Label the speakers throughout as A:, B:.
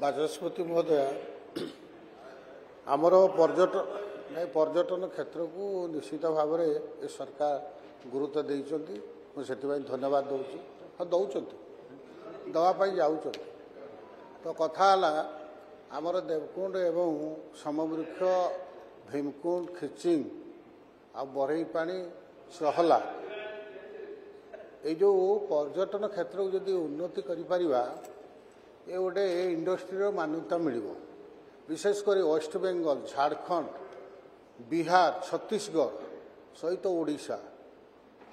A: बाचस्पति महोदय आमर पर्यटन क्षेत्र को निश्चित भाव में सरकार गुरुत्व देइचंती मुझे धन्यवाद दूसरी हाँ दौरान दवापाई जाऊँ तो कथा आमर देवकुंड एवं समवृक्ष भीमकुंड खिचिंग आ बरई पानी सहला ये जो पर्यटन क्षेत्र को जदि उन्नति करिपरिबा ये गोटे इंडस्ट्री मान्यता मिल विशेषकर वेस्ट बेंगल झारखंड बिहार छत्तीसगढ़ सहित ओडिशा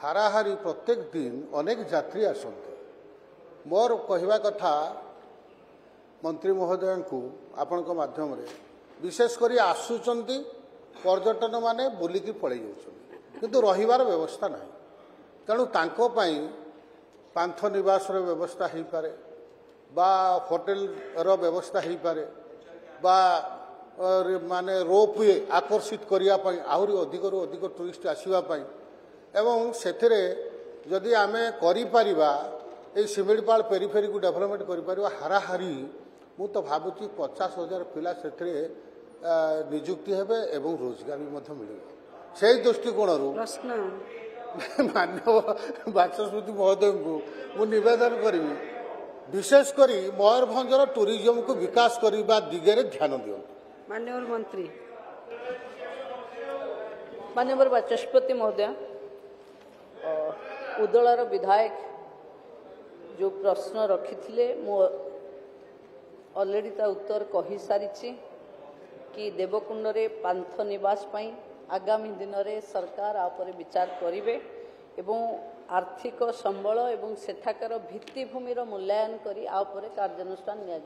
A: हाराहारी प्रत्येक दिन अनेक यात्री आसते मोर कहवा कथा मंत्री महोदय को आपण माध्यम विशेषकर आसुचंती पर्यटन माने बुलिकी पड़े किंतु रहिबार व्यवस्था नहीं तेणु तांको पई पांथ निवास व्यवस्था हो पारे बा होटेल रो व्यवस्था हो पारे बा माने रोपवे आकर्षित करिया पई आहुरी अधिक टूरिस्ट आसीबा एवं सेथिरे जदि आमे करि परिबा ए सिमिलपाल पेरिफेरी को डेवलपमेंट करि परिबा हाराहारी मु तो भाबुची 50,000 पिला सेथिरे नियुक्ति हेबे एवं रोजगार भी मध्य मिलिबो से दृष्टिकोण मानव बाचस्पति महोदय को मु निवेदन करी विशेषकर मयूरभंजर टूरिज्म को विकास करने दिगरे ध्यान दियो।
B: माननीय बाचस्पति महोदय उदलार विधायक जो प्रश्न रखी मु ऑलरेडी ता उत्तर कही सारी कि देवकुंड रे पांथ निवास पाई आगामी दिन में सरकार आपर विचार करेंगे एवं आर्थिक संबल एवं सेठाकर भित्तिभूमि मूल्यांकन करी आपर कार्यानुष्ठान निया।